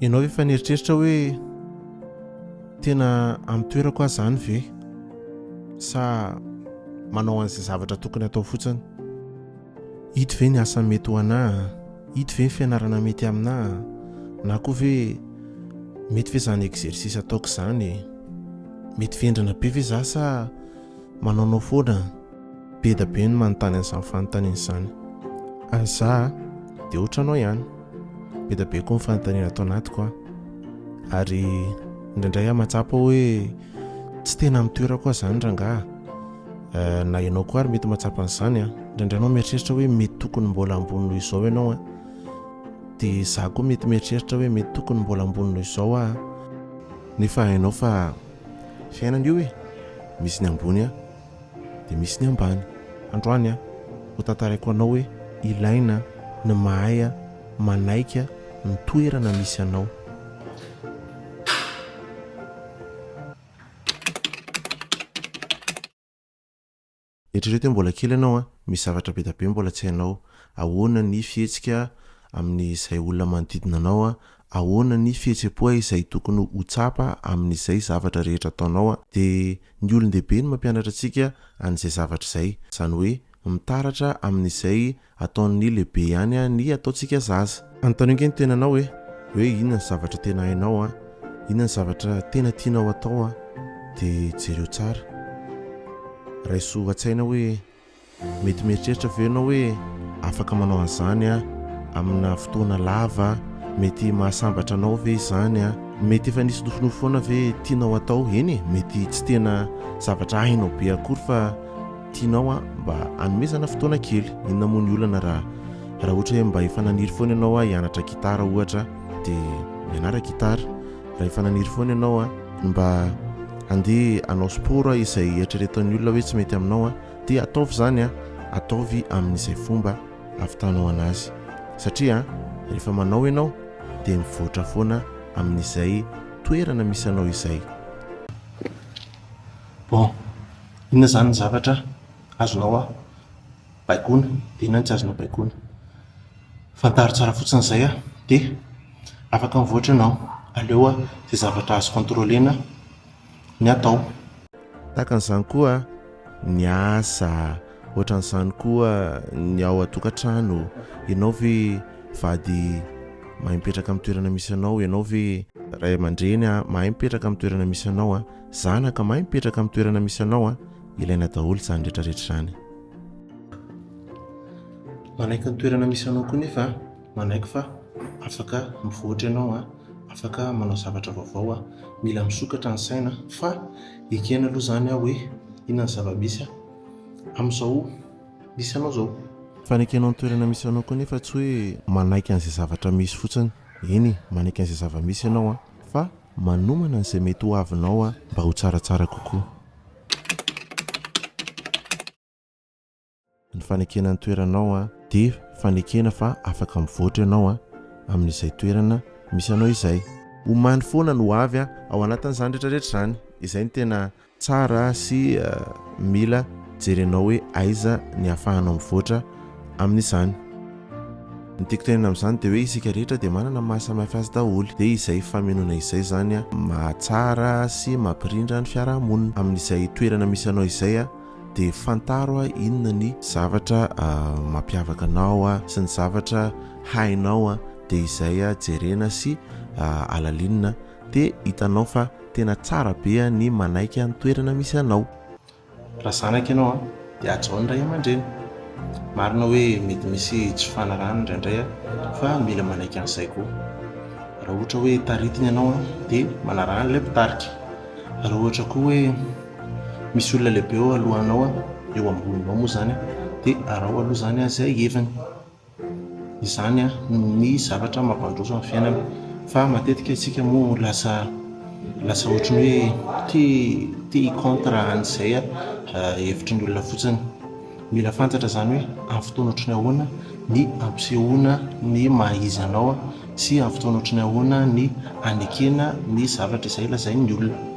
Ianao efa nieritreritra hoe tena amin'ny toerako azy zany ve sa manao an'izay zavatra tokony atao fotsiny? Ito ve ny asa mety ho anahy? Ito ve ny fianarana mety aminahy? Na koa ve mety ve zany exercice ataoko zany? Mety vendrana be ve za sa manaonao foana? Be da be ny manontany an'izany fanontaniana izany. Za dia ohatranao ihany, be da be koa ny fanontaniana atao anatiko ary indraindray aho mahatsapa hoe tsy tena amin'ny toerako aho zany rangahy. Na ianao koa ary mety mahatsapa an'izany indraindray anao mieritreritra hoe mety tokony mbola ambony noho izao ianao dia za koa mety mieritreritra hoe mety tokony mbola ambony noho izao nefa hainao fa fiainana io misy ny ambony dia misy ny ambany. Androany ho tantaraiko anao hoe ilaina ny mahay manaika ny toerana misy anao. Eritrereto hoe mbola kely ianao misy zavatra be da be mbola tsy hainao. Ahoana ny fihetsika amin'izay olona manodidina anao, ahoana ny fihetsem-po izay tokony ho tsapa amin'izay zavatra rehetra ataonao dia ny olon-dehibe no mampianatra antsika an'izay zavatra izay, izany hoe mitaratra amin'izay ataon'ny lehibe ihany ny ataontsika zaza. Anontaniako ny tenanao hoe inona ny zavatra tena hainao, inona ny zavatra tena tianao atao dia jereo tsara. Raiso an-tsaina hoe mety mieritreritra ve ianao hoe afaka manao an'izany amina fotoana lava, mety mahasambatra anao ve izany, mety efa nisy nofinofy foana ve tianao atao? Eny mety tsy tena zavatra hainao be akory fa tianao mba hanomezana fotoana kely. Inona moa ny olana raha ohatra hoe mba efa naniry foana ianao hianatra gitara ohatra dia mianara gitara. Raha efa naniry foana ianao mba andeha hanao sport izay eritreretan'ny olona hoe tsy mety aminao dia ataovy zany ataovy amin'izay fomba ahafitanao anazy, satria rehefa manao ianao dia mivoatra foana amin'izay toerana misy anao izay. Inona zany ny zavatra azonao baikona dia inona tsy azonao baikona? Fantaro tsara fotsiny izay dia afaka mivoatra ianao. Aleo izay zavatra azo kontrolena ny atao. Takan'izany koa ny asa, ohatran'izany koa ny ao an-tokantrano. Ianao ve vady mahay mipetraka amin'ny toerana misy anao? Ianao ve ray aman-dreny mahay mipetraka amin'ny toerana misy anao? Zanaka mahay mipetraka amin'ny toerana misy anao? Ilaina daholo izany rehetrarehetra izany. Manaiky ny toerana misy anao koa nefa manaiky fa afaka mivoatra ianao, afaka manao zavatra vaovao, mila misokatra ny saina fa ekena aloha zany hoe inona ny zava-misy amin'izao misy anao zao. Fanekenao ny toerana misy anao koa nefa tsy hoe manaiky an'izay zavatra misy fotsiny. Eny manaiky an'izay zava-misy ianao fa manomana an'izay mety ho avinao mba ho tsaratsara kokoa. Ny fanekena ny toeranao dia fanekena fa afaka mivoatra ianao amin'izay toerana misy anao izay. Omany foana no avy ao anatin'izany rehetrarehetra izany. Izay ny tena tsara sy mila jerenao hoe aiza ny ahafahanao mivoatra amin'izany. Ny tiako tenena amin'izany dia hoe isika rehetra dia manana mahasamihafa azy daholo, dia izay faminona izay zany mahatsara sy mampirindra ny fiarahamonina. Amin'izay toerana misy anao izay dia fantaro inona ny zavatra mampiavaka anao sy ny zavatra hainao dia izay jerena sy alalinina dia hitanao fa tena tsara be ny manaika ny toerana misy anao. Raha zanaka ianao dia ajaony ray aman-dreny. Marina hoe mety misy tsy fanarahana indraindray fa mila manaika an'izay koa. Raha ohatra hoe taritiny ianao dia manarahana ilay mpitarika. Raha ohatra koa hoe misy olona lehibe eo alohanao eo amboninao moa zany dia arao aloha zany izay heviny. Izany ny zavatra mampandroso amin'ny fiainana. Fa matetika isika moa lasa ohatran'ny hoe tia contre an'izay hevitry ny olona fotsiny. Mila fantatra zany hoe amin'ny fotoana ohatrany ahoana ny ampisehoana ny maha-izy anao sy amin'ny fotoana ohatrany ahoana ny anekena ny zavatra izay lazain'ny olona.